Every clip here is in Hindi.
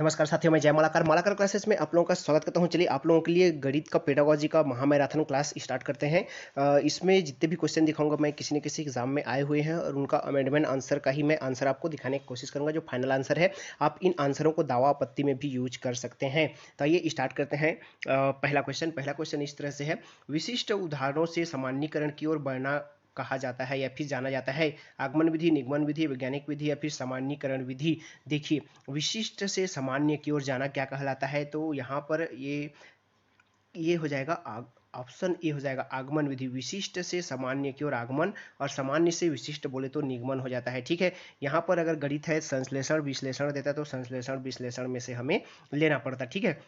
नमस्कार साथियों, मैं जय मालाकार मालाकार क्लासेस में आप लोगों का स्वागत करता हूं। चलिए आप लोगों के लिए गणित का पेडागोजी का महामैराथन क्लास स्टार्ट करते हैं। इसमें जितने भी क्वेश्चन दिखाऊंगा मैं किसी न किसी एग्जाम में आए हुए हैं और उनका अमेंडमेंट आंसर का ही मैं आंसर आपको दिखाने की कोशिश करूंगा। जो फाइनल आंसर है आप इन आंसरों को दावा आपत्ति में भी यूज कर सकते हैं। तो आइए स्टार्ट करते हैं। पहला क्वेश्चन इस तरह से है, विशिष्ट उदाहरणों से सामान्यीकरण की ओर बढ़ना कहा जाता है या फिर जाना जाता है। आगमन विधि, निगमन विधि, वैज्ञानिक विधि या फिर सामान्यीकरण विधि। देखिए, विशिष्ट से सामान्य की ओर जाना क्या कहलाता है, तो यहाँ पर ये हो जाएगा ऑप्शन ए हो जाएगा आगमन विधि। विशिष्ट से सामान्य की ओर आगमन और सामान्य से विशिष्ट बोले तो निगमन हो जाता है। ठीक है, यहाँ पर अगर गणित है संश्लेषण विश्लेषण देता है तो संश्लेषण विश्लेषण में से हमें लेना पड़ता। ठीक है,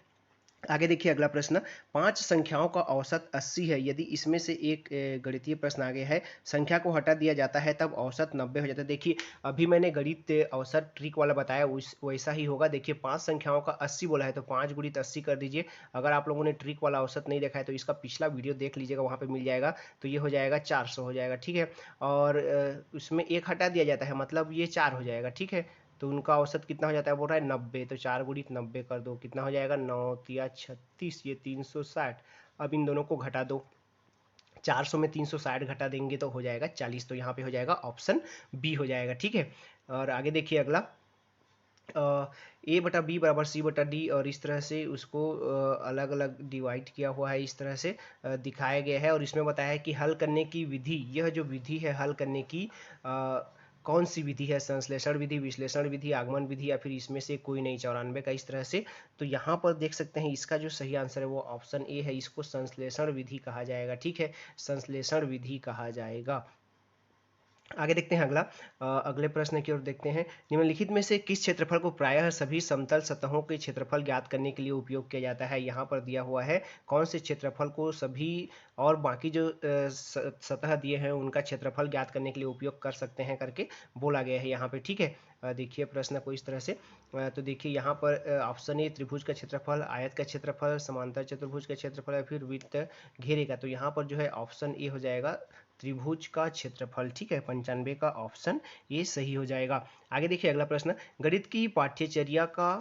आगे देखिए अगला प्रश्न, 5 संख्याओं का औसत 80 है। यदि इसमें से एक गणितीय प्रश्न आगे है, संख्या को हटा दिया जाता है तब औसत 90 हो जाता है। देखिए, अभी मैंने गणित औसत ट्रिक वाला बताया वैसा ही होगा। देखिए, 5 संख्याओं का 80 बोला है तो 5 गुणित 80 कर दीजिए। अगर आप लोगों ने ट्रिक वाला औसत नहीं देखा है तो इसका पिछला वीडियो देख लीजिएगा, वहाँ पे मिल जाएगा। तो ये हो जाएगा 400 हो जाएगा। ठीक है, और उसमें एक हटा दिया जाता है मतलब ये 4 हो जाएगा। ठीक है, तो उनका औसत कितना हो जाता है, बोल रहा है 90। तो 4 गुणित 90 कर दो, कितना हो जाएगा 9 तिया 36, ये 360। अब इन दोनों को घटा दो, 400 में 360 घटा देंगे तो हो जाएगा 40। तो यहाँ पे हो जाएगा ऑप्शन बी हो जाएगा। ठीक है, और आगे देखिए अगला, ए बटा बी बराबर सी बटा डी, और इस तरह से उसको अलग अलग डिवाइड किया हुआ है, इस तरह से दिखाया गया है। और इसमें बताया है कि हल करने की विधि, यह जो विधि है हल करने की कौन सी विधि है, संश्लेषण विधि, विश्लेषण विधि, आगमन विधि या फिर इसमें से कोई नहीं, 94 का, इस तरह से। तो यहाँ पर देख सकते हैं इसका जो सही आंसर है वो ऑप्शन ए है, इसको संश्लेषण विधि कहा जाएगा। ठीक है, संश्लेषण विधि कहा जाएगा। आगे देखते हैं अगला, अगले प्रश्न की ओर देखते हैं। निम्नलिखित में से किस क्षेत्रफल को प्रायः सभी समतल सतहों के क्षेत्रफल ज्ञात करने के लिए उपयोग किया जाता है। यहाँ पर दिया हुआ है कौन से क्षेत्रफल को सभी और बाकी जो सतह दिए हैं उनका क्षेत्रफल ज्ञात करने के लिए उपयोग कर सकते हैं करके बोला गया है यहाँ पे। ठीक है, देखिए प्रश्न को इस तरह से, तो देखिए यहाँ पर ऑप्शन ए त्रिभुज का क्षेत्रफल, आयत का क्षेत्रफल, समांतर चतुर्भुज का क्षेत्रफल या फिर वृत्त घेरे का। तो यहाँ पर जो है ऑप्शन ए हो जाएगा त्रिभुज का क्षेत्रफल। ठीक है, 95 का ऑप्शन ये सही हो जाएगा। आगे देखिए अगला प्रश्न, गणित की पाठ्यचर्या का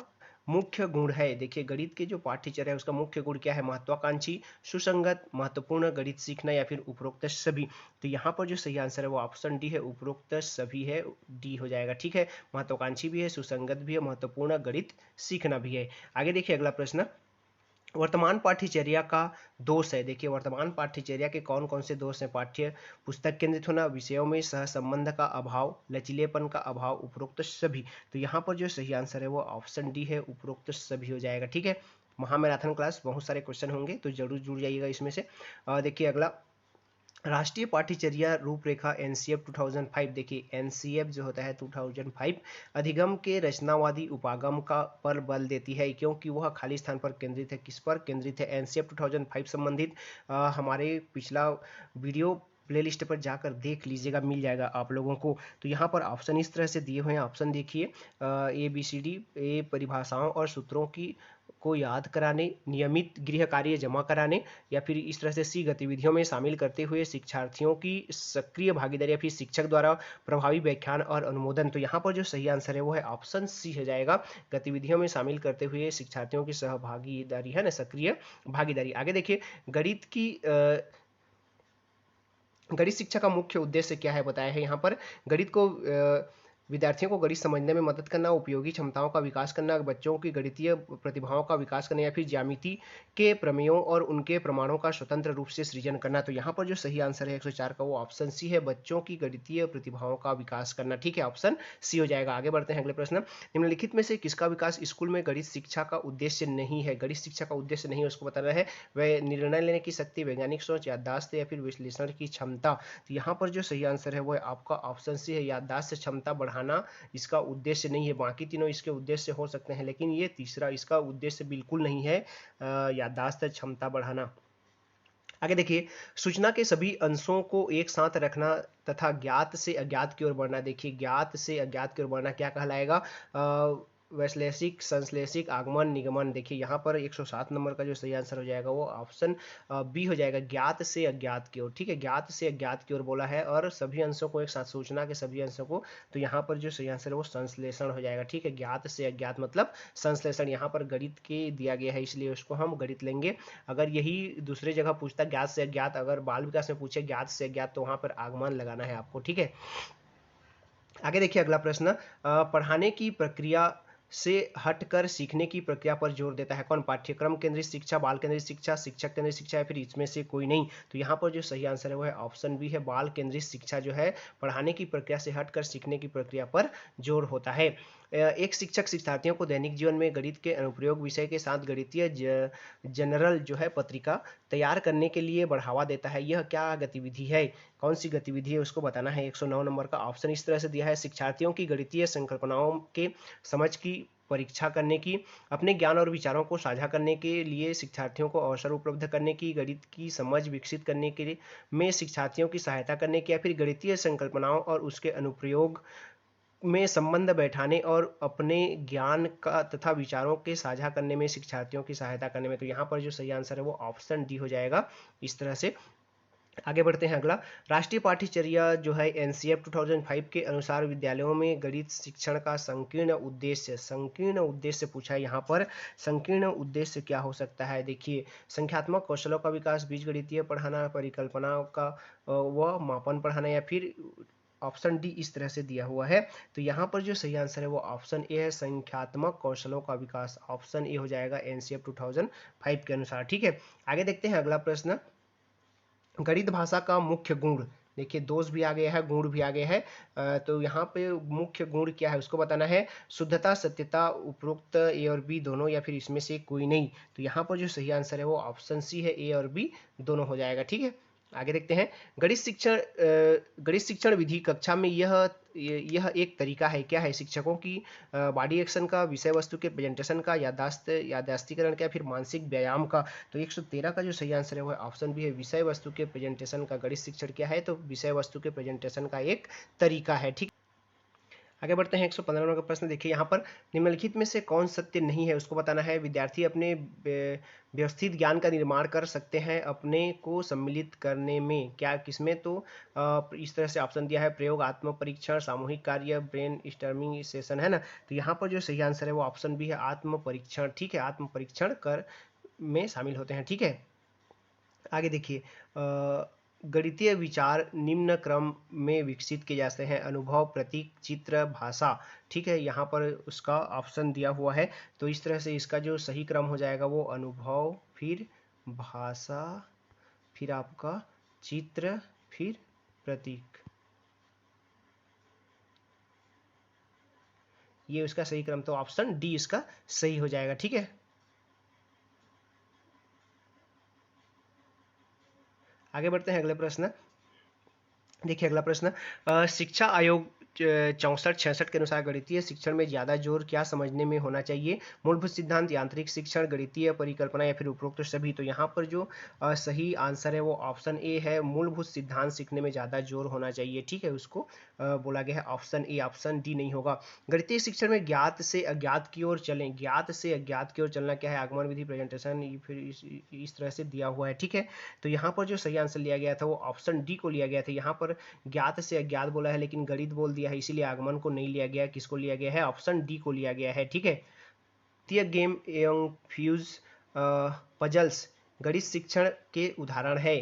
मुख्य गुण है। देखिए, गणित के जो पाठ्यचर्या है उसका मुख्य गुण क्या है, महत्वाकांक्षी, सुसंगत, महत्वपूर्ण, गणित सीखना या फिर उपरोक्त सभी। तो यहाँ पर जो सही आंसर है वो ऑप्शन डी है, उपरोक्त सभी है, डी हो जाएगा। ठीक है, महत्वाकांक्षी भी है, सुसंगत भी है, महत्वपूर्ण, गणित सीखना भी है। आगे देखिए अगला प्रश्न, वर्तमान पाठ्यचर्या का दोष है। देखिए, वर्तमान पाठ्यचर्या के कौन कौन से दोष हैं, पाठ्य पुस्तक केंद्रित होना, विषयों में सहसंबंध का अभाव, लचीलेपन का अभाव, उपरोक्त सभी। तो यहाँ पर जो सही आंसर है वो ऑप्शन डी है, उपरोक्त सभी हो जाएगा। ठीक है, महामैराथन क्लास बहुत सारे क्वेश्चन होंगे तो जरूर जुड़ जाइएगा इसमें से। देखिए अगला, राष्ट्रीय पाठ्यचर्या रूपरेखा एनसीएफ 2005। देखिए, एनसीएफ जो होता है 2005 अधिगम के रचनावादी उपागम का पर बल देती है क्योंकि वह खाली स्थान पर केंद्रित है। किस पर केंद्रित है, एनसीएफ 2005 संबंधित हमारे पिछला वीडियो प्लेलिस्ट पर जाकर देख लीजिएगा, मिल जाएगा आप लोगों को। तो यहाँ पर ऑप्शन इस तरह से दिए हुए हैं, ऑप्शन देखिए, ए बी सी डी, ए परिभाषाओं और सूत्रों की को याद कराने, नियमित गृह कार्य जमा कराने, या फिर इस तरह से सी गतिविधियों में शामिल करते हुए शिक्षार्थियों की सक्रिय भागीदारी या फिर शिक्षक द्वारा प्रभावी व्याख्यान और अनुमोदन। तो यहाँ पर जो सही आंसर है वो है ऑप्शन सी हो जाएगा, गतिविधियों में शामिल करते हुए शिक्षार्थियों की सहभागीदारी है ना, सक्रिय भागीदारी। आगे देखिए, गणित शिक्षा का मुख्य उद्देश्य क्या है बताया है यहाँ पर, गणित को विद्यार्थियों को गणित समझने में मदद करना, उपयोगी क्षमताओं का विकास करना, बच्चों की गणितीय प्रतिभाओं का विकास करना या फिर ज्यामिति के प्रमेयों और उनके प्रमाणों का स्वतंत्र रूप से सृजन करना। तो यहाँ पर जो सही आंसर है 104 का वो ऑप्शन सी है, बच्चों की गणितीय प्रतिभाओं का विकास करना। ठीक है, ऑप्शन सी हो जाएगा। आगे बढ़ते हैं अगले प्रश्न, निम्नलिखित में से किसका विकास स्कूल में गणित शिक्षा का उद्देश्य नहीं है। गणित शिक्षा का उद्देश्य नहीं है उसको बताना है, वह निर्णय लेने की शक्ति, वैज्ञानिक सोच, याददाश्त या फिर विश्लेषण की क्षमता। तो यहाँ पर जो सही आंसर है वो है आपका ऑप्शन सी है, याददाश्त क्षमता बढ़ाना इसका उद्देश्य नहीं है। बाकी तीनों इसके उद्देश्य हो सकते हैं लेकिन ये तीसरा इसका उद्देश्य बिल्कुल नहीं है, याददाश्त क्षमता बढ़ाना। आगे देखिए, सूचना के सभी अंशों को एक साथ रखना तथा ज्ञात से अज्ञात की ओर बढ़ना। देखिए, ज्ञात से अज्ञात की ओर बढ़ना क्या कहलाएगा, वैश्लेषिक, संश्लेषिक, आगमन, निगमन। देखिए यहाँ पर 107 नंबर का जो सही आंसर हो जाएगा वो ऑप्शन बी हो जाएगा, ज्ञात से अज्ञात की ओर। ठीक है, ज्ञात से अज्ञात की ओर बोला है और सभी अंशों को एक साथ, सूचना के सभी अंशों को, तो यहाँ पर जो सही आंसर है वो संश्लेषण हो जाएगा। ठीक है, ज्ञात से अज्ञात मतलब संश्लेषण। यहाँ पर गणित के दिया गया है इसलिए उसको हम गणित लेंगे। अगर यही दूसरी जगह पूछता ज्ञात से अज्ञात, अगर बाल विकास में पूछे ज्ञात से अज्ञात, तो वहाँ पर आगमन लगाना है आपको। ठीक है, आगे देखिए अगला प्रश्न, पढ़ाने की प्रक्रिया से हटकर सीखने की प्रक्रिया पर जोर देता है कौन? पाठ्यक्रम केंद्रित शिक्षा, बाल केंद्रित शिक्षा, शिक्षक केंद्रित शिक्षा, या फिर इसमें से कोई नहीं। तो यहाँ पर जो सही आंसर है वो है ऑप्शन बी है, बाल केंद्रित शिक्षा जो है पढ़ाने की प्रक्रिया से हटकर सीखने की प्रक्रिया पर जोर होता है। एक शिक्षक शिक्षार्थियों को दैनिक जीवन में गणित के अनुप्रयोग विषय के साथ गणितीय जनरल जो है पत्रिका तैयार करने के लिए बढ़ावा देता है। यह क्या गतिविधि है? कौन सी गतिविधि है उसको बताना है। 109 नंबर का ऑप्शन इस तरह से दिया है, शिक्षार्थियों की गणितीय संकल्पनाओं के समझ की परीक्षा करने की, अपने ज्ञान और विचारों को साझा करने के लिए शिक्षार्थियों को अवसर उपलब्ध करने की, गणित की समझ विकसित करने के लिए में शिक्षार्थियों की सहायता करने की, या फिर गणितीय संकल्पनाओं और उसके अनुप्रयोग में संबंध बैठाने और अपने ज्ञान का तथा विचारों के साझा करने में शिक्षार्थियों की सहायता करने में। तो यहाँ पर जो सही आंसर है वो ऑप्शन डी हो जाएगा। इस तरह से आगे बढ़ते हैं अगला, राष्ट्रीय पाठ्यचर्या जो है एनसीएफ 2005 के अनुसार विद्यालयों में गणित शिक्षण का संकीर्ण उद्देश्य पूछा है। यहाँ पर संकीर्ण उद्देश्य क्या हो सकता है? देखिए, संख्यात्मक कौशलों का विकास, बीजगणितीय पढ़ाना, परिकल्पना का व मापन पढ़ाना, या फिर ऑप्शन डी इस तरह से दिया हुआ है। तो यहाँ पर जो सही आंसर है वो ऑप्शन ए है, संख्यात्मक कौशलों का विकास। ऑप्शन ए हो जाएगा एनसीएफ 2005 के अनुसार। ठीक है, आगे देखते हैं अगला प्रश्न, गणित भाषा का मुख्य गुण। देखिए, दोष भी आ गया है, गुण भी आ गया है। तो यहाँ पे मुख्य गुण क्या है उसको बताना है। शुद्धता, सत्यता, उपरोक्त ए और बी दोनों, या फिर इसमें से कोई नहीं। तो यहाँ पर जो सही आंसर है वो ऑप्शन सी है, ए और बी दोनों हो जाएगा। ठीक है, आगे देखते हैं, गणित शिक्षण विधि कक्षा में यह एक तरीका है। क्या है? शिक्षकों की बॉडी एक्शन का, विषय वस्तु के प्रेजेंटेशन का, याददाश्तीकरण का, या फिर मानसिक व्यायाम का। तो 113 का जो सही आंसर है वो ऑप्शन भी है, विषय वस्तु के प्रेजेंटेशन का। गणित शिक्षण क्या है? तो विषय वस्तु के प्रेजेंटेशन का एक तरीका है। ठीक, आगे बढ़ते हैं 115 नंबर का प्रश्न। देखिए यहाँ पर, निम्नलिखित में से कौन सत्य नहीं है उसको बताना है। विद्यार्थी अपने व्यवस्थित ज्ञान का निर्माण कर सकते हैं अपने को सम्मिलित करने में। क्या, किसमें? तो इस तरह से ऑप्शन दिया है, प्रयोग, आत्म परीक्षण, सामूहिक कार्य, ब्रेन स्टॉर्मिंग सेशन, है ना। तो यहाँ पर जो सही आंसर है वो ऑप्शन भी है, आत्म परीक्षण। ठीक है, आत्म परीक्षण कर में शामिल होते हैं। ठीक है, आगे देखिए, गणितीय विचार निम्न क्रम में विकसित किए जाते हैं, अनुभव, प्रतीक, चित्र, भाषा। ठीक है, यहाँ पर उसका ऑप्शन दिया हुआ है। तो इस तरह से इसका जो सही क्रम हो जाएगा वो अनुभव, फिर भाषा, फिर आपका चित्र, फिर प्रतीक। ये उसका सही क्रम, तो ऑप्शन डी इसका सही हो जाएगा। ठीक है, आगे बढ़ते हैं अगले प्रश्न। देखिए अगला प्रश्न, शिक्षा आयोग 64-66 के अनुसार गणितीय शिक्षण में ज्यादा जोर क्या समझने में होना चाहिए? मूलभूत सिद्धांत, यांत्रिक शिक्षण, गणितीय परिकल्पना, या फिर उपरोक्त सभी। तो यहाँ पर जो सही आंसर है वो ऑप्शन ए है, मूलभूत सिद्धांत सीखने में ज्यादा जोर होना चाहिए। ठीक है, उसको बोला गया है ऑप्शन ए, ऑप्शन डी नहीं होगा। गणितीय शिक्षण में ज्ञात से अज्ञात की ओर चलें, ज्ञात से अज्ञात की ओर चलना क्या है? आगमन विधि, प्रेजेंटेशन, फिर इस तरह से दिया हुआ है। ठीक है, तो यहाँ पर जो सही आंसर लिया गया था वो ऑप्शन डी को लिया गया था। यहाँ पर ज्ञात से अज्ञात बोला है लेकिन गणित बोल दिया है, इसीलिए आगमन को नहीं लिया गया। किसको लिया गया है? ऑप्शन डी को लिया गया है। ठीक है, गेम एवं फ्यूज पजल्स गणित शिक्षण के उदाहरण है।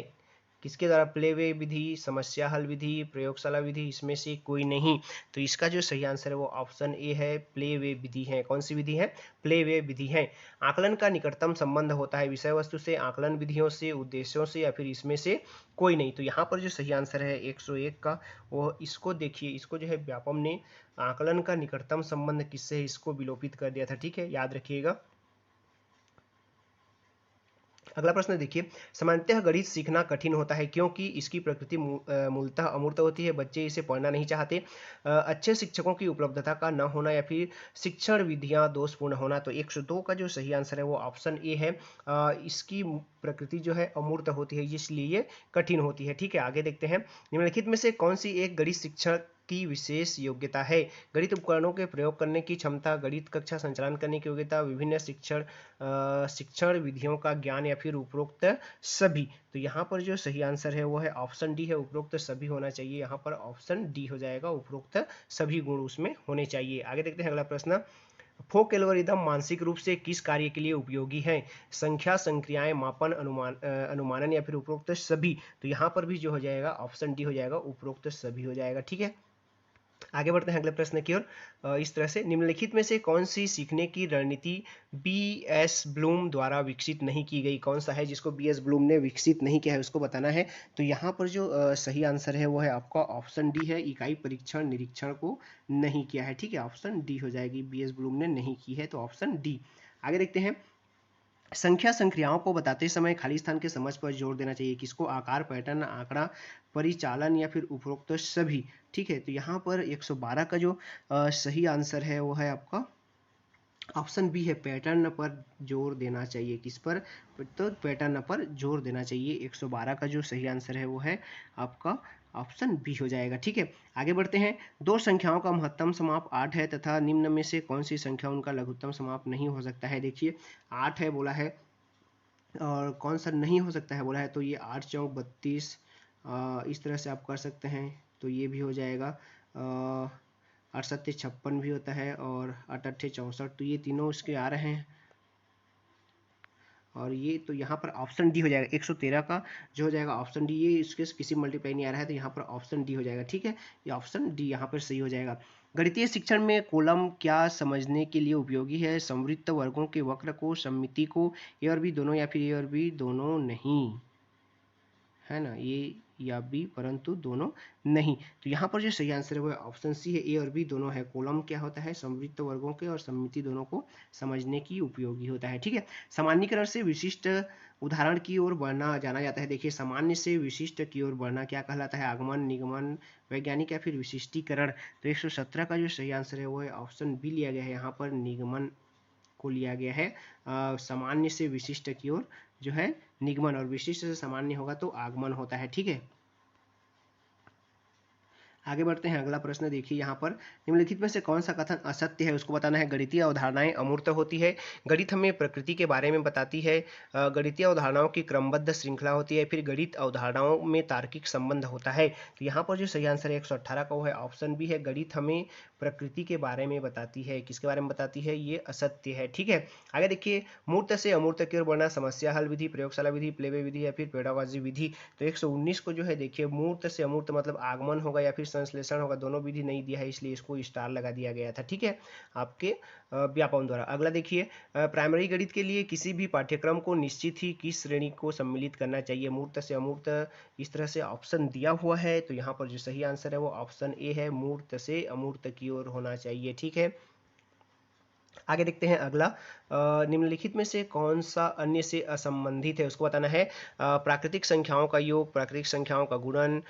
किसके द्वारा? प्ले वे विधि, समस्या हल विधि, प्रयोगशाला विधि, इसमें से कोई नहीं। तो इसका जो सही आंसर है वो ऑप्शन ए है, प्ले वे विधि है। कौन सी विधि है? प्ले वे विधि है। आकलन का निकटतम संबंध होता है विषय वस्तु से, आकलन विधियों से, उद्देश्यों से, या फिर इसमें से कोई नहीं। तो यहाँ पर जो सही आंसर है 101 का, वो इसको देखिए, इसको जो है व्यापम ने आकलन का निकटतम संबंध किससे, इसको विलोपित कर दिया था। ठीक है, याद रखिएगा। अगला प्रश्न देखिए, सामान्यतः गणित सीखना कठिन होता है क्योंकि इसकी प्रकृति मूलतः अमूर्त होती है, बच्चे इसे पढ़ना नहीं चाहते, अच्छे शिक्षकों की उपलब्धता का न होना, या फिर शिक्षण विधियां दोषपूर्ण होना। तो 102 का जो सही आंसर है वो ऑप्शन ए है, इसकी प्रकृति जो है अमूर्त होती है इसलिए ये कठिन होती है। ठीक है, आगे देखते हैं, निम्नलिखित में से कौन सी एक गणित शिक्षण की विशेष योग्यता है। गणित उपकरणों के प्रयोग करने की क्षमता, गणित कक्षा संचालन करने की योग्यता, विभिन्न शिक्षण विधियों का ज्ञान या फिर उपरोक्त सभी। तो यहाँ पर जो सही आंसर है वो है ऑप्शन डी है, उपरोक्त सभी होना चाहिए। यहाँ पर ऑप्शन डी हो जाएगा, उपरोक्त सभी गुण उसमें होने चाहिए। आगे देखते हैं अगला प्रश्न। फोक एल्गोरिदम मानसिक रूप से किस कार्य के लिए उपयोगी है? संख्या, संक्रियाएं, मापन, अनुमानन या फिर उपरोक्त सभी। तो यहाँ पर भी जो हो जाएगा ऑप्शन डी हो जाएगा, उपरोक्त सभी हो जाएगा। ठीक है, आगे बढ़ते हैं अगले प्रश्न की ओर। इस तरह से, निम्नलिखित में से कौन सी सीखने की रणनीति बी.एस. ब्लूम द्वारा विकसित नहीं की गई? कौन सा है जिसको बी.एस. ब्लूम ने विकसित नहीं किया है, उसको बताना है। तो यहाँ पर जो सही आंसर है वो है आपका ऑप्शन डी है, इकाई परीक्षण निरीक्षण को नहीं किया है। ठीक है, ऑप्शन डी हो जाएगी, बी.एस. ब्लूम ने नहीं की है, तो ऑप्शन डी। आगे देखते हैं, संख्या संक्रियाओं को बताते समय खाली स्थान के समझ पर जोर देना चाहिए। किसको? आकार, पैटर्न, आंकड़ा, परिचालन या फिर उपरोक्त सभी। ठीक है, तो यहाँ पर 112 का जो सही आंसर है वो है आपका ऑप्शन बी है, पैटर्न पर जोर देना चाहिए। किस पर? तो पैटर्न पर जोर देना चाहिए। 112 का जो सही आंसर है वो है आपका ऑप्शन बी हो जाएगा। ठीक है, आगे बढ़ते हैं। दो संख्याओं का महत्तम समाप 8 है तथा निम्न में से कौन सी संख्या उनका लघुत्तम समाप नहीं हो सकता है? देखिए, 8 है बोला है और कौन सा नहीं हो सकता है बोला है, तो ये 8 चौक 32, इस तरह से आप कर सकते हैं। तो ये भी हो जाएगा, 68 56 भी होता है और 88 64, तो ये तीनों इसके आ रहे हैं। और ये तो यहाँ पर ऑप्शन डी हो जाएगा, 113 का जो हो जाएगा ऑप्शन डी। ये इसके किसी मल्टीप्लाई नहीं आ रहा है, तो यहाँ पर ऑप्शन डी हो जाएगा। ठीक है, ये ऑप्शन डी यहाँ पर सही हो जाएगा। गणितीय शिक्षण में कॉलम क्या समझने के लिए उपयोगी है? समवृत्त, वर्गों के वक्र को, सममिति को, ए और बी दोनों या फिर ए और बी दोनों नहीं, है ना, ये या बी परंतु दोनों नहीं। तो यहाँ पर जो सही आंसर है वो ऑप्शन सी है, ए और बी दोनों है। कॉलम क्या होता है? समवृत्त वर्गों के और सममिति दोनों को समझने की उपयोगी होता है। ठीक है, सामान्यीकरण से विशिष्ट उदाहरण की ओर बढ़ना जाना जाता है। देखिए, सामान्य से विशिष्ट की ओर बढ़ना क्या कहलाता है? आगमन, निगमन, वैज्ञानिक या फिर विशिष्टीकरण। तो 117 का जो सही आंसर है वो है ऑप्शन बी लिया गया है, यहाँ पर निगमन को लिया गया है। सामान्य से विशिष्ट की ओर जो है निगमन, और विशिष्ट से सामान्य होगा तो आगमन होता है। ठीक है, आगे बढ़ते हैं। अगला प्रश्न देखिए, यहाँ पर निम्नलिखित में से कौन सा कथन असत्य है, उसको बताना है। गणितीय अवधारणाएं अमूर्त होती है। गणित हमें प्रकृति के बारे में बताती है। गणितीय अवधारणाओं की क्रमबद्ध श्रृंखला होती है। फिर गणित अवधारणाओं में तार्किक संबंध होता है। तो यहाँ पर जो सही आंसर है 118 का वो है ऑप्शन बी है, गणित हमें प्रकृति के बारे में बताती है। किसके बारे में बताती है? ये असत्य है। ठीक है, आगे देखिए, मूर्त से अमूर्त की ओर बढ़ना, समस्या हल विधि, प्रयोगशाला विधि, प्लेबे विधि या फिर पेडागोजी विधि। तो 119 को जो है देखिए, मूर्त से अमूर्त मतलब आगमन होगा या फिर संश्लेषण होगा, दोनों विधि नहीं दिया है, इसलिए इसको स्टार लगा दिया गया था। ठीक है, आपके व्यापम द्वारा। अगला देखिए, प्राइमरी गणित के लिए किसी भी पाठ्यक्रम को निश्चित ही किस श्रेणी को सम्मिलित करना चाहिए? मूर्त से अमूर्त, इस तरह से ऑप्शन दिया हुआ है। तो यहाँ पर जो सही आंसर है वो ऑप्शन ए है, मूर्त से अमूर्त की ओर होना चाहिए। ठीक है, आगे देखते हैं अगला। निम्नलिखित में से कौन सा अन्य से असंबंधित है, उसको बताना है। प्राकृतिक संख्याओं का योग, प्राकृतिक संख्याओं का गुणन,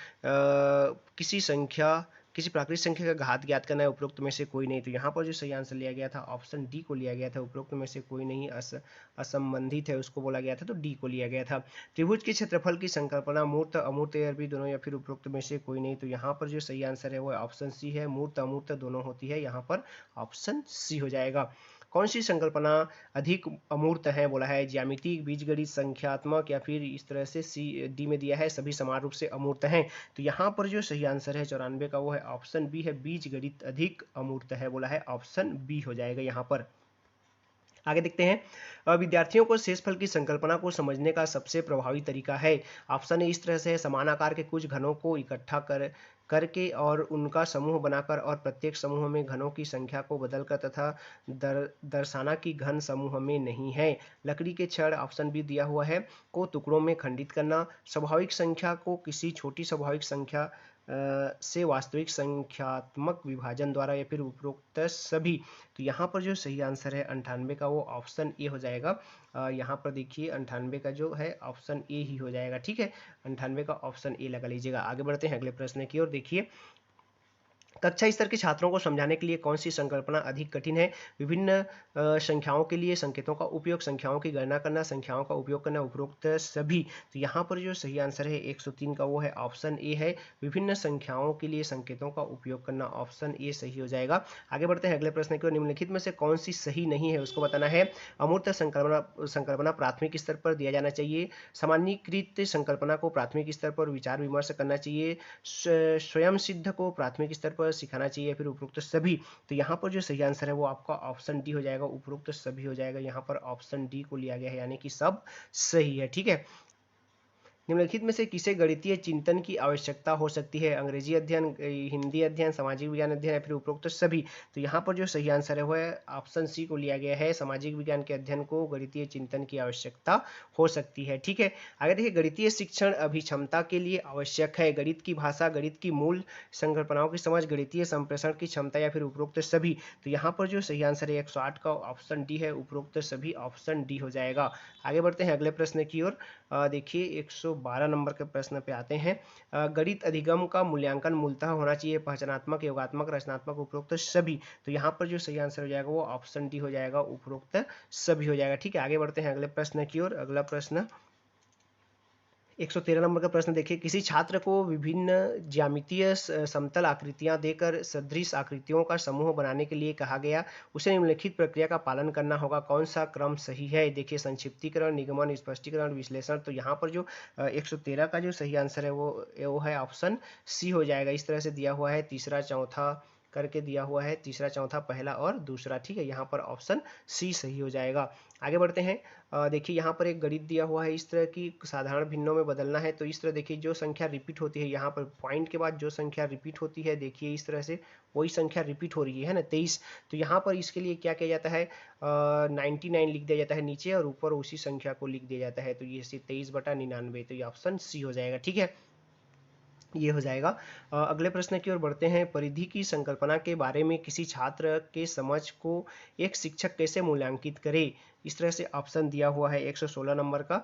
किसी प्राकृतिक संख्या का घात ज्ञात करना है, उपरोक्त में से कोई नहीं। तो यहाँ पर जो सही आंसर लिया गया था ऑप्शन डी को लिया गया था, उपरोक्त में से कोई नहीं असंबंधित है उसको बोला गया था, तो डी को लिया गया था। त्रिभुज के क्षेत्रफल की संकल्पना, मूर्त अमूर्त या भी दोनों या फिर उपरोक्त में से कोई नहीं। तो यहाँ पर जो सही आंसर है वो ऑप्शन सी है, मूर्त अमूर्त दोनों होती है, यहाँ पर ऑप्शन सी हो जाएगा। कौन सी संकल्पना अधिक अमूर्त है बोला है? ज्यामिति, बीजगणित, संख्यात्मक या फिर इस तरह से सी डी में दिया है सभी समान रूप से अमूर्त हैं। तो यहाँ पर जो सही आंसर है 94 का वो है ऑप्शन बी है, बीजगणित अधिक अमूर्त है बोला है, ऑप्शन बी हो जाएगा यहाँ पर। आगे देखते हैं, विद्यार्थियों को शेषफल की संकल्पना को समझने का सबसे प्रभावी तरीका है। ऑप्शन ए इस तरह से है, समान आकार के कुछ घनों को इकट्ठा करके और उनका समूह बनाकर और प्रत्येक समूह में घनों की संख्या को बदलकर तथा दर्शाना कि घन समूह में नहीं है। लकड़ी के छड़, ऑप्शन बी दिया हुआ है, को टुकड़ों में खंडित करना। स्वाभाविक संख्या को किसी छोटी स्वाभाविक संख्या से वास्तविक संख्यात्मक विभाजन द्वारा या फिर उपरोक्त सभी। तो यहाँ पर जो सही आंसर है 98 का वो ऑप्शन ए हो जाएगा। यहाँ पर देखिए 98 का जो है ऑप्शन ए ही हो जाएगा। ठीक है, 98 का ऑप्शन ए लगा लीजिएगा। आगे बढ़ते हैं अगले प्रश्न की ओर। देखिए, कक्षा स्तर के छात्रों को समझाने के लिए कौन सी संकल्पना अधिक कठिन है? विभिन्न संख्याओं के लिए संकेतों का उपयोग, संख्याओं की गणना करना, संख्याओं का उपयोग करना, उपरोक्त सभी। तो यहाँ पर जो सही आंसर है 103 का वो है ऑप्शन ए है, विभिन्न संख्याओं के लिए संकेतों का उपयोग करना, ऑप्शन ए सही हो जाएगा। आगे बढ़ते हैं अगले प्रश्न की ओर। निम्नलिखित में से कौन सी सही नहीं है उसको बताना है। अमूर्त संकल्पना संकल्पना प्राथमिक स्तर पर दिया जाना चाहिए, सामान्यीकृत संकल्पना को प्राथमिक स्तर पर विचार विमर्श करना चाहिए, स्वयं सिद्ध को प्राथमिक स्तर पर सिखाना चाहिए, फिर उपरोक्त सभी। तो यहाँ पर जो सही आंसर है वो आपका ऑप्शन डी हो जाएगा, उपरोक्त सभी हो जाएगा। यहाँ पर ऑप्शन डी को लिया गया है, यानी कि सब सही है। ठीक है, निम्नलिखित में से किसे गणितीय चिंतन की आवश्यकता हो सकती है? अंग्रेजी अध्ययन, हिंदी अध्ययन, सामाजिक विज्ञान अध्ययन या फिर उपरोक्त सभी। तो यहाँ पर जो सही आंसर है वो है ऑप्शन सी को लिया गया है, सामाजिक विज्ञान के अध्ययन को गणितीय चिंतन की आवश्यकता हो सकती है। ठीक है, आगे देखिए, गणितीय शिक्षण अभिक्षमता के लिए आवश्यक है। गणित की भाषा, गणित की मूल संकल्पनाओं की समझ, गणितीय संप्रेषण की क्षमता या फिर उपरोक्त सभी। तो यहाँ पर जो सही आंसर है 108 का ऑप्शन डी है, उपरोक्त सभी ऑप्शन डी हो जाएगा। आगे बढ़ते हैं अगले प्रश्न की ओर। देखिए 112 नंबर के प्रश्न पे आते हैं। गणित अधिगम का मूल्यांकन मूलतः होना चाहिए पहचानात्मक, योगात्मक, रचनात्मक, उपरोक्त सभी। तो यहाँ पर जो सही आंसर हो जाएगा वो ऑप्शन डी हो जाएगा, उपरोक्त सभी हो जाएगा। ठीक है, आगे बढ़ते हैं अगले प्रश्न की ओर। अगला प्रश्न 113 नंबर का प्रश्न देखिए, किसी छात्र को विभिन्न ज्यामितीय समतल आकृतियां देकर सदृश आकृतियों का समूह बनाने के लिए कहा गया, उसे निम्नलिखित प्रक्रिया का पालन करना होगा, कौन सा क्रम सही है? देखिए, संक्षिप्तीकरण, निगमन, स्पष्टीकरण, विश्लेषण। तो यहाँ पर जो 113 का जो सही आंसर है वो है ऑप्शन सी हो जाएगा। इस तरह से दिया हुआ है, तीसरा चौथा करके दिया हुआ है, तीसरा चौथा पहला और दूसरा। ठीक है, यहाँ पर ऑप्शन सी सही हो जाएगा। आगे बढ़ते हैं। देखिए यहाँ पर एक गणित दिया हुआ है, इस तरह की साधारण भिन्नों में बदलना है। तो इस तरह देखिए, जो संख्या रिपीट होती है, यहाँ पर पॉइंट के बाद जो संख्या रिपीट होती है, देखिए इस तरह से वही संख्या रिपीट हो रही है ना, 23। तो यहाँ पर इसके लिए क्या किया जाता है, 99 लिख दिया जाता है नीचे और ऊपर उसी संख्या को लिख दिया जाता है। तो ये 23/99। तो ये ऑप्शन सी हो जाएगा। ठीक है, ये हो जाएगा। अगले प्रश्न की ओर बढ़ते हैं। परिधि की संकल्पना के बारे में किसी छात्र के समझ को एक शिक्षक कैसे मूल्यांकित करे? इस तरह से ऑप्शन दिया हुआ है 116 नंबर का।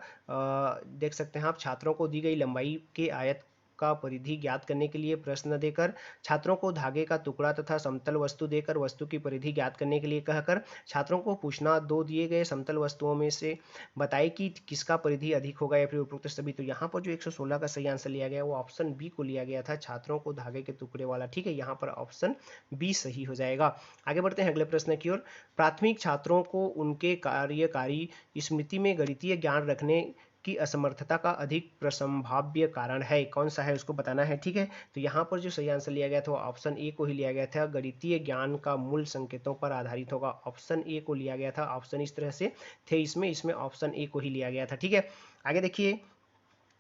देख सकते हैं आप, छात्रों को दी गई लंबाई के आयत का परिधि ज्ञात करने के लिए प्रश्न देकर, छात्रों को धागे का टुकड़ा तथा समतल वस्तु देकर वस्तु की परिधि ज्ञात करने के लिए कहकर, छात्रों को पूछना दो दिए गए समतल वस्तुओं में से बताइए कि किसका परिधि अधिक होगा या फिर उपरोक्त सभी। तो यहाँ पर जो 116 का सही आंसर लिया गया वो ऑप्शन बी को लिया गया था, छात्रों को धागे के टुकड़े वाला। ठीक है, यहाँ पर ऑप्शन बी सही हो जाएगा। आगे बढ़ते हैं अगले प्रश्न की ओर। प्राथमिक छात्रों को उनके कार्यकारी स्मृति में गणितीय ज्ञान रखने की असमर्थता का अधिक प्रसंभाव्य कारण है, कौन सा है उसको बताना है। ठीक है, तो यहाँ पर जो सही आंसर लिया गया था वो ऑप्शन ए को ही लिया गया था, गणितीय ज्ञान का मूल संकेतों पर आधारित होगा, ऑप्शन ए को लिया गया था। ऑप्शन इस तरह से थे इसमें ऑप्शन ए को ही लिया गया था। ठीक है, आगे देखिए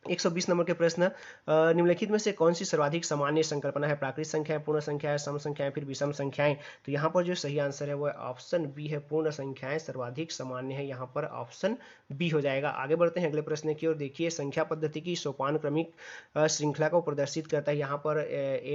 120 नंबर के प्रश्न। निम्नलिखित में से कौन सी सर्वाधिक सामान्य संकल्पना है? प्राकृत संख्या है, पूर्ण संख्या है, सम संख्या है, फिर विषम संख्याएं। तो यहाँ पर जो सही आंसर है वो ऑप्शन बी है, पूर्ण संख्याएं सर्वाधिक सामान्य है, यहाँ पर ऑप्शन बी हो जाएगा। आगे बढ़ते हैं अगले प्रश्न की ओर। देखिए, संख्या पद्धति की सोपान क्रमिक श्रृंखला को प्रदर्शित करता है। यहाँ पर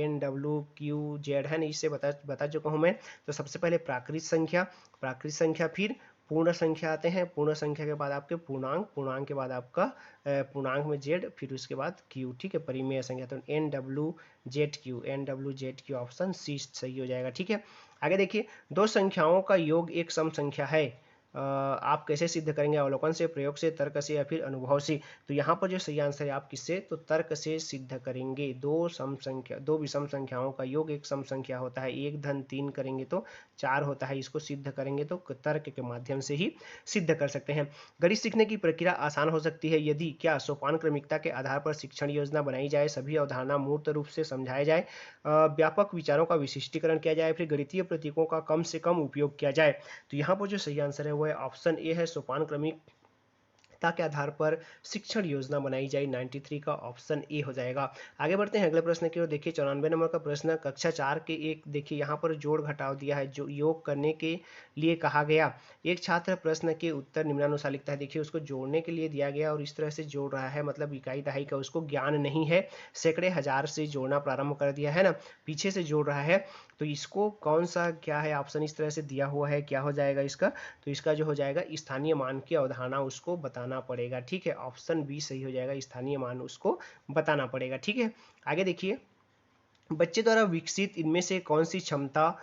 NWQZ है ना, इससे बता चुका हूँ मैं। तो सबसे पहले प्राकृत संख्या, फिर पूर्ण संख्या आते हैं, पूर्ण संख्या के बाद आपके पूर्णांक, पूर्णांक के बाद आपका पूर्णांक में जेड, फिर उसके बाद क्यू। ठीक है, परिमेय संख्या। तो NWZQ ऑप्शन सी सही हो जाएगा। ठीक है, आगे देखिए, दो संख्याओं का योग एक सम संख्या है, आप कैसे सिद्ध करेंगे? अवलोकन से, प्रयोग से, तर्क से या फिर अनुभव से। तो यहाँ पर जो सही आंसर है आप किससे, तो तर्क से सिद्ध करेंगे। दो विषम संख्याओं का योग एक सम संख्या होता है, 1 धन 3 करेंगे तो 4 होता है, इसको सिद्ध करेंगे तो तर्क के माध्यम से ही सिद्ध कर सकते हैं। गणित सीखने की प्रक्रिया आसान हो सकती है यदि क्या, सोपान क्रमिकता के आधार पर शिक्षण योजना बनाई जाए, सभी अवधारणा मूर्त रूप से समझाया जाए, व्यापक विचारों का विशिष्टीकरण किया जाए, फिर गणितीय प्रतीकों का कम से कम उपयोग किया जाए। तो यहाँ पर जो सही आंसर है वो है ऑप्शन ए है, सोपान क्रमिक के आधार पर शिक्षण योजना बनाई जाए, 93 का ऑप्शन ए हो जाएगा। आगे बढ़ते हैं अगले प्रश्न की ओर। देखिए 94 नंबर का प्रश्न, कक्षा 4 के एक, देखिए यहाँ पर जोड़ घटाव दिया है, जो योग करने के लिए कहा गया। एक छात्र प्रश्न के उत्तर निम्नानुसार लिखता है। देखिए, उसको जोड़ने के लिए दिया गया और इस तरह से जोड़ रहा है, मतलब इकाई दहाई का उसको ज्ञान नहीं है, सैकड़े हजार से जोड़ना प्रारंभ कर दिया है ना, पीछे से जोड़ रहा है। तो इसको कौन सा क्या है ऑप्शन इस तरह से दिया हुआ है, क्या हो जाएगा इसका, तो इसका जो हो जाएगा स्थानीय मान की अवधारणा उसको बताना पड़ेगा। ठीक है, ऑप्शन बी सही हो जाएगा, स्थानीय मान उसको बताना पड़ेगा। ठीक है, आगे देखिए बच्चे द्वारा विकसित इनमें से कौन सी क्षमता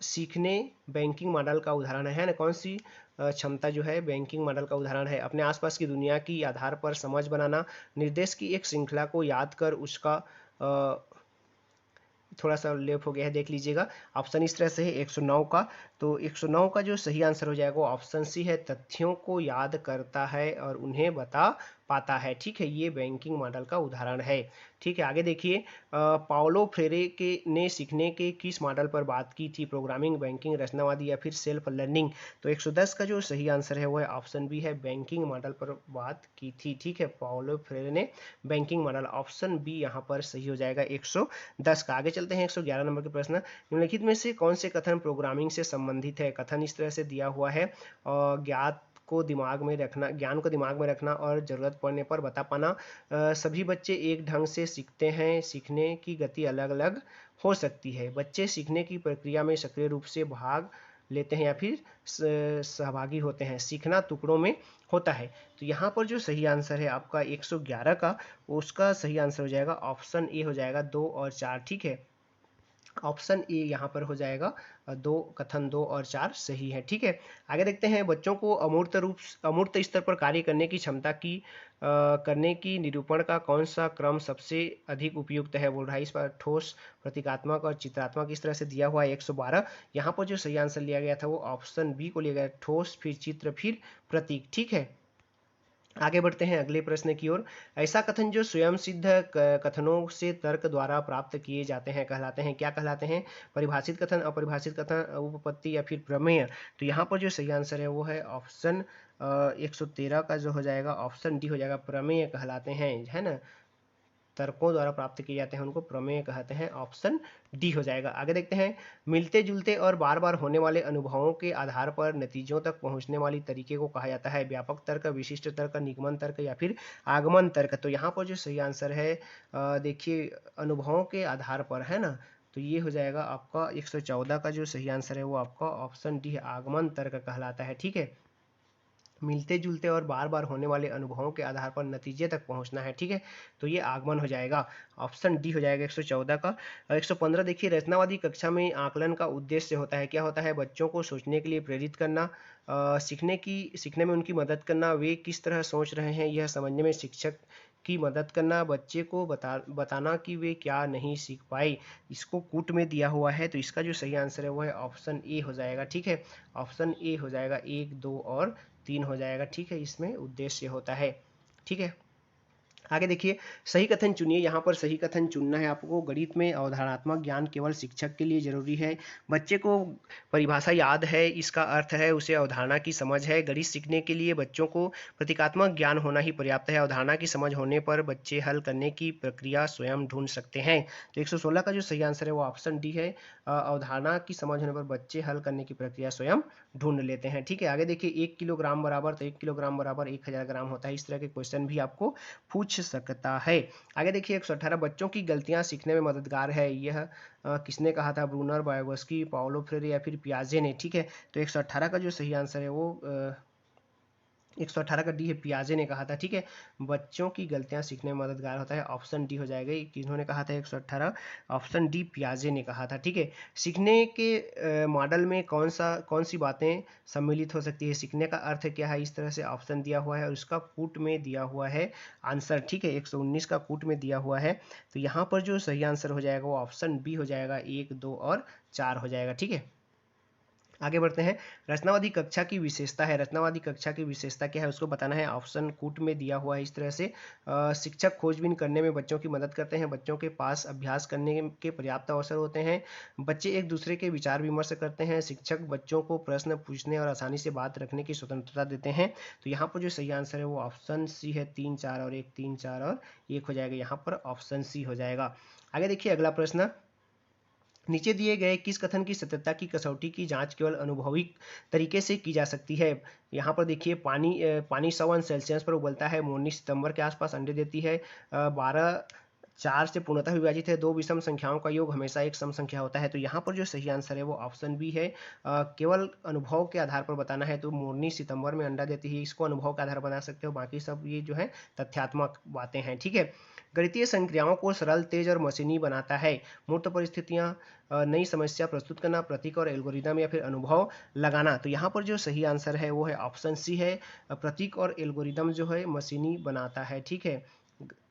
सीखने बैंकिंग मॉडल का उदाहरण है ना? कौन सी क्षमता जो है बैंकिंग मॉडल का उदाहरण है? अपने आसपास की दुनिया की आधार पर समझ बनाना, निर्देश की एक श्रृंखला को याद कर उसका थोड़ा सा लेफ्ट हो गया है, देख लीजिएगा। ऑप्शन इस तरह से है 109 का। तो 109 का जो सही आंसर हो जाएगा वो ऑप्शन सी है, तथ्यों को याद करता है और उन्हें बता पाता है। ठीक है, ये बैंकिंग मॉडल का उदाहरण है। ठीक है, आगे देखिए। पाओलो फ्रेरे के ने सीखने के किस मॉडल पर बात की थी? प्रोग्रामिंग, बैंकिंग, रचनावादी या फिर सेल्फ लर्निंग? तो 110 का जो सही आंसर है वो है ऑप्शन बी है, बैंकिंग मॉडल पर बात की थी। ठीक है, पाओलो फ्रेरे ने बैंकिंग मॉडल, ऑप्शन बी यहाँ पर सही हो जाएगा 110 का। आगे चलते हैं 111 नंबर के प्रश्न। निम्नलिखित में से कौन से कथन प्रोग्रामिंग से संबंधित है? कथन इस तरह से दिया हुआ है, ज्ञान को दिमाग में रखना और ज़रूरत पड़ने पर बता पाना। सभी बच्चे एक ढंग से सीखते हैं, सीखने की गति अलग अलग हो सकती है। बच्चे सीखने की प्रक्रिया में सक्रिय रूप से भाग लेते हैं या फिर सहभागी होते हैं। सीखना टुकड़ों में होता है। तो यहाँ पर जो सही आंसर है आपका 111 का, उसका सही आंसर हो जाएगा ऑप्शन ए हो जाएगा 2 और 4। ठीक है, ऑप्शन ए यहाँ पर हो जाएगा। कथन 2 और 4 सही है। ठीक है, आगे देखते हैं। बच्चों को अमूर्त स्तर पर कार्य करने की क्षमता की करने की निरूपण का कौन सा क्रम सबसे अधिक उपयुक्त है? बोल रहा है इस पर ठोस, प्रतीकात्मक और चित्रात्मक इस तरह से दिया हुआ है 112। यहाँ पर जो सही आंसर लिया गया था वो ऑप्शन बी को लिया गया, ठोस फिर चित्र फिर प्रतीक। ठीक है, आगे बढ़ते हैं अगले प्रश्न की ओर। ऐसा कथन जो स्वयं सिद्ध कथनों से तर्क द्वारा प्राप्त किए जाते हैं कहलाते हैं, क्या कहलाते हैं? परिभाषित कथन, अपरिभाषित कथन, उपपत्ति या फिर प्रमेय? तो यहाँ पर जो सही आंसर है वो है ऑप्शन 113 का जो हो जाएगा ऑप्शन डी हो जाएगा, प्रमेय कहलाते हैं, है ना? तर्कों द्वारा प्राप्त किए जाते हैं उनको प्रमेय कहते हैं, ऑप्शन डी हो जाएगा। आगे देखते हैं। मिलते जुलते और बार बार होने वाले अनुभवों के आधार पर नतीजों तक पहुंचने वाली तरीके को कहा जाता है? व्यापक तर्क, विशिष्ट तर्क, निगमन तर्क या फिर आगमन तर्क? तो यहाँ पर जो सही आंसर है देखिए, अनुभवों के आधार पर, है ना? तो ये हो जाएगा आपका 114 का जो सही आंसर है वो आपका ऑप्शन डी है, आगमन तर्क कहलाता है। ठीक है, मिलते जुलते और बार बार होने वाले अनुभवों के आधार पर नतीजे तक पहुंचना है। ठीक है, तो ये आगमन हो जाएगा, ऑप्शन डी हो जाएगा 114 का। 115 देखिए। रचनावादी कक्षा में आकलन का उद्देश्य होता है, क्या होता है? बच्चों को सोचने के लिए प्रेरित करना, सीखने में उनकी मदद करना, वे किस तरह सोच रहे हैं यह समझने में शिक्षक की मदद करना, बच्चे को बताना कि वे क्या नहीं सीख पाए। इसको कूट में दिया हुआ है, तो इसका जो सही आंसर है वो है ऑप्शन ए हो जाएगा। ठीक है, ऑप्शन ए हो जाएगा, 1, 2 और 3 हो जाएगा। ठीक है, इसमें उद्देश्य होता है। ठीक है, आगे देखिए। सही कथन चुनिए। यहाँ पर सही कथन चुनना है आपको। गणित में अवधारणात्मक ज्ञान केवल शिक्षक के लिए जरूरी है। बच्चे को परिभाषा याद है, इसका अर्थ है उसे अवधारणा की समझ है। गणित सीखने के लिए बच्चों को प्रतीकात्मक ज्ञान होना ही पर्याप्त है। अवधारणा की समझ होने पर बच्चे हल करने की प्रक्रिया स्वयं ढूंढ सकते हैं। तो 116 का जो सही आंसर है वो ऑप्शन डी है, अवधारणा की समझ होने पर बच्चे हल करने की प्रक्रिया स्वयं ढूंढ लेते हैं। ठीक है, आगे देखिए। 1 किलोग्राम बराबर, तो 1 किलोग्राम बराबर 1000 ग्राम होता है। इस तरह के क्वेश्चन भी आपको पूछ सकता है। आगे देखिए 118। बच्चों की गलतियां सीखने में मददगार है, यह किसने कहा था? ब्रूनर, वाइगोस्की, पाओलो फ्रेरे या फिर पियाजे ने? ठीक है, तो 118 का जो सही आंसर है वो 118 का डी है, पियाजे ने कहा था। ठीक है, बच्चों की गलतियां सीखने में मददगार होता है, ऑप्शन डी हो जाएगा। किन्होंने कहा था 118? ऑप्शन डी, पियाजे ने कहा था। ठीक है, सीखने के मॉडल में कौन सी बातें सम्मिलित हो सकती है? सीखने का अर्थ क्या है? इस तरह से ऑप्शन दिया हुआ है और उसका कूट में दिया हुआ है आंसर। ठीक है, 119 का कूट में दिया हुआ है। तो यहाँ पर जो सही आंसर हो जाएगा वो ऑप्शन बी हो जाएगा, 1, 2 और 4 हो जाएगा। ठीक है, आगे बढ़ते हैं। रचनावादी कक्षा की विशेषता है, रचनावादी कक्षा की विशेषता क्या है उसको बताना है। ऑप्शन कूट में दिया हुआ है इस तरह से। शिक्षक खोजबीन करने में बच्चों की मदद करते हैं, बच्चों के पास अभ्यास करने के पर्याप्त अवसर होते हैं, बच्चे एक दूसरे के विचार विमर्श करते हैं, शिक्षक बच्चों को प्रश्न पूछने और आसानी से बात रखने की स्वतंत्रता देते हैं। तो यहाँ पर जो सही आंसर है वो ऑप्शन सी है, 3, 4 और 1, 3, 4 और 1 हो जाएगा। यहाँ पर ऑप्शन सी हो जाएगा। आगे देखिए अगला प्रश्न। नीचे दिए गए किस कथन की सत्यता की कसौटी की जांच केवल अनुभविक तरीके से की जा सकती है? यहाँ पर देखिए। पानी 100 अंश सेल्सियस पर उबलता है, मोरनी सितंबर के आसपास अंडे देती है, 12 4 से पूर्णतः विभाजित है, दो विषम संख्याओं का योग हमेशा एक सम संख्या होता है। तो यहाँ पर जो सही आंसर है वो ऑप्शन बी है, केवल अनुभव के आधार पर बताना है। तो मोरनी सितंबर में अंडा देती है, इसको अनुभव के आधार पर बना सकते हो, बाकी सब ये जो है तथ्यात्मक बातें हैं। ठीक है, गणितीय संक्रियाओं को सरल, तेज और मशीनी बनाता है। मूर्त परिस्थितियां, नई समस्या प्रस्तुत करना, प्रतीक और एल्गोरिदम या फिर अनुभव लगाना। तो यहाँ पर जो सही आंसर है वो है ऑप्शन सी है। प्रतीक और एल्गोरिदम जो है मशीनी बनाता है, ठीक है।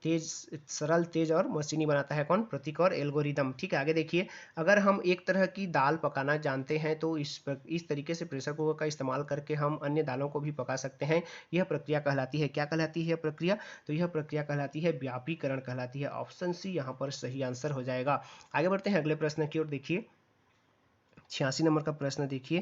तेज, सरल, तेज और मशीनी बनाता है कौन? प्रतीक और एल्गोरिदम, ठीक है। आगे देखिए, अगर हम एक तरह की दाल पकाना जानते हैं तो इस तरीके से प्रेशर कुकर का इस्तेमाल करके हम अन्य दालों को भी पका सकते हैं। यह प्रक्रिया कहलाती है, क्या कहलाती है यह प्रक्रिया? तो यह प्रक्रिया कहलाती है व्यापीकरण कहलाती है। ऑप्शन सी यहाँ पर सही आंसर हो जाएगा। आगे बढ़ते हैं अगले प्रश्न की ओर। देखिए 86 नंबर का प्रश्न देखिए,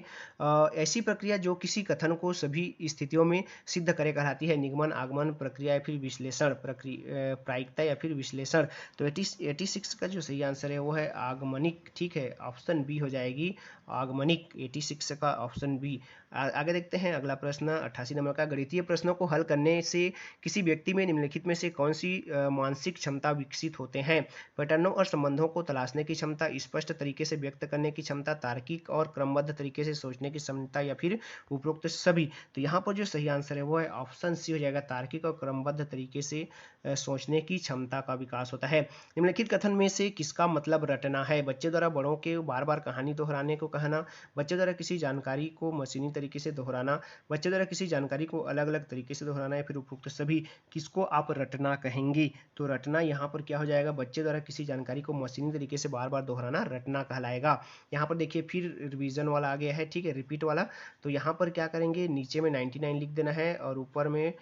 ऐसी प्रक्रिया जो किसी कथन को सभी स्थितियों में सिद्ध करे कहलाती है। निगमन, आगमन, प्रक्रिया या फिर विश्लेषण, प्रायिकता या फिर विश्लेषण। तो 86 का जो सही आंसर है वो है आगमनिक, ठीक है। ऑप्शन बी हो जाएगी आगमनिक, 86 का ऑप्शन बी। आगे देखते हैं अगला प्रश्न 88 नंबर का। गणितीय प्रश्नों को हल करने से किसी व्यक्ति में निम्नलिखित में से कौन सी मानसिक क्षमता विकसित होते हैं? पैटर्नों और संबंधों को तलाशने की क्षमता, स्पष्ट तरीके से व्यक्त करने की क्षमता, तार्किक और क्रमबद्ध तरीके से सोचने की क्षमता या फिर उपरोक्त सभी। तो यहाँ पर जो सही आंसर है वो है ऑप्शन सी हो जाएगा, तार्किक और क्रमबद्ध तरीके से सोचने की क्षमता का विकास होता है। निम्नलिखित कथन में से किसका मतलब रटना है? बच्चे द्वारा बड़ों के बार बार कहानी दोहराने को कहना, बच्चे द्वारा किसी जानकारी को मशीनी तरीके से दोहराना, बच्चे द्वारा किसी जानकारी को अलग अलग तरीके से दोहराना या फिर उपरोक्त सभी। किसको आप रटना कहेंगे? तो रटना यहाँ पर क्या हो जाएगा? बच्चे द्वारा किसी जानकारी को मशीनी तरीके से बार बार दोहराना रटना कहलाएगा। यहाँ पर देखिए फिर रिवीजन वाला आ गया है, ठीक है, रिपीट वाला। तो यहाँ पर क्या करेंगे, नीचे में 99 लिख देना है और ऊपर में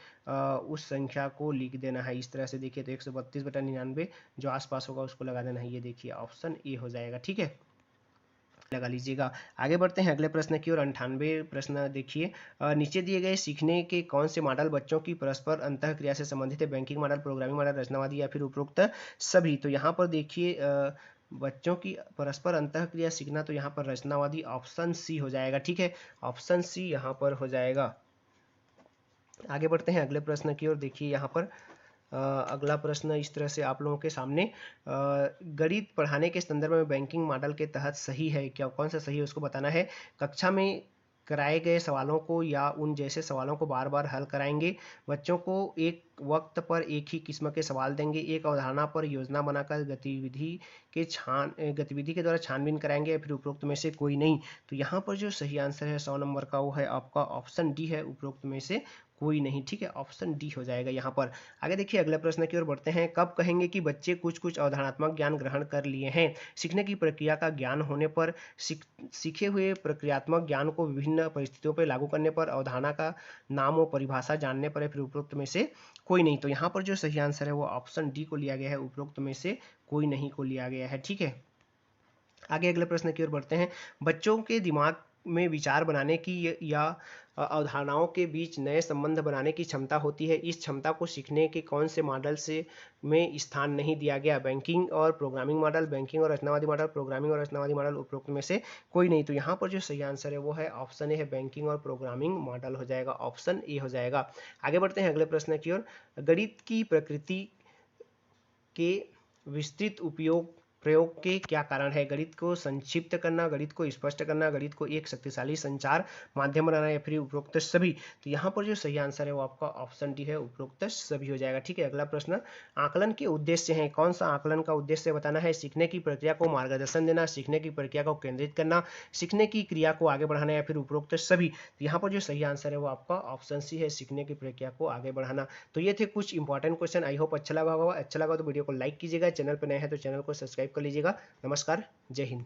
उस संख्या को लिख देना है इस तरह से। देखिए तो 132/99 जो आसपास होगा उसको लगा देना है। ये देखिए ऑप्शन ए हो जाएगा, ठीक है, लगा लीजिएगा। आगे बढ़ते हैं अगले प्रश्न की ओर। 98 प्रश्न देखिए, नीचे दिए गए सीखने के कौन से मॉडल बच्चों की परस्पर अंतःक्रिया से संबंधित है? बैंकिंग मॉडल, प्रोग्रामिंग मॉडल, रचनावादी या फिर उपरोक्त सभी। तो यहाँ पर देखिए बच्चों की परस्पर अंतःक्रिया सीखना, तो यहाँ पर रचनावादी, ऑप्शन सी हो जाएगा, ठीक है। ऑप्शन सी यहाँ पर हो जाएगा। आगे बढ़ते हैं अगले प्रश्न की ओर। देखिए यहाँ पर अगला प्रश्न इस तरह से आप लोगों के सामने, गणित पढ़ाने के संदर्भ में बैंकिंग मॉडल के तहत सही है क्या? कौन सा सही है उसको बताना है। कक्षा में कराए गए सवालों को या उन जैसे सवालों को बार बार हल कराएंगे। बच्चों को एक वक्त पर एक ही किस्म के सवाल देंगे। एक अवधारणा पर योजना बनाकर गतिविधि के द्वारा छानबीन कराएंगे या फिर उपरोक्त में से कोई नहीं। तो यहाँ पर जो सही आंसर है 100 नंबर का वो है आपका ऑप्शन डी है, उपरोक्त में से कोई नहीं, ठीक है। ऑप्शन डी हो जाएगा यहाँ पर। आगे देखिए अगले प्रश्न की ओर बढ़ते हैं। कब कहेंगे कि बच्चे कुछ कुछ अवधारणात्मक ज्ञान ग्रहण कर लिए हैं? सीखने की प्रक्रिया का ज्ञान होने पर, सीखे हुए प्रक्रियात्मक ज्ञान को विभिन्न परिस्थितियों पर लागू करने पर, अवधारणा का नाम और परिभाषा जानने पर, या फिर उपरोक्त में से कोई नहीं। तो यहाँ पर जो सही आंसर है वो ऑप्शन डी को लिया गया है, उपरोक्त में से कोई नहीं को लिया गया है, ठीक है। आगे अगले प्रश्न की ओर बढ़ते हैं। बच्चों के दिमाग में विचार बनाने की या अवधारणाओं के बीच नए संबंध बनाने की क्षमता होती है। इस क्षमता को सीखने के कौन से मॉडल से में स्थान नहीं दिया गया? बैंकिंग और प्रोग्रामिंग मॉडल, बैंकिंग और रचनावादी मॉडल, प्रोग्रामिंग और रचनावादी मॉडल, उपरोक्त में से कोई नहीं। तो यहाँ पर जो सही आंसर है वो है ऑप्शन ए है, बैंकिंग और प्रोग्रामिंग मॉडल हो जाएगा, ऑप्शन ए हो जाएगा। आगे बढ़ते हैं अगले प्रश्न की ओर। गणित की प्रकृति के विस्तृत प्रयोग के क्या कारण है? गणित को संक्षिप्त करना, गणित को स्पष्ट करना, गणित को एक शक्तिशाली संचार माध्यम बनाना या फिर उपरोक्त सभी। तो यहाँ पर जो सही आंसर है वो आपका ऑप्शन डी है, उपरोक्त सभी हो जाएगा, ठीक है। अगला प्रश्न, आकलन के उद्देश्य हैं। कौन सा आकलन का उद्देश्य बताना है? सीखने की प्रक्रिया को मार्गदर्शन देना, सीखने की प्रक्रिया को केंद्रित करना, सीखने की क्रिया को आगे बढ़ाना या फिर उपरोक्त सभी। तो यहाँ पर जो सही आंसर है वो आपका ऑप्शन सी है, सीखने की प्रक्रिया को आगे बढ़ाना। तो ये थे कुछ इंपॉर्टेंट क्वेश्चन। आई होप अच्छा लगा होगा। अच्छा लगा तो वीडियो को लाइक कीजिएगा, चैनल पर नए हैं तो चैनल को सब्सक्राइब कर लीजिएगा। नमस्कार, जय हिंद।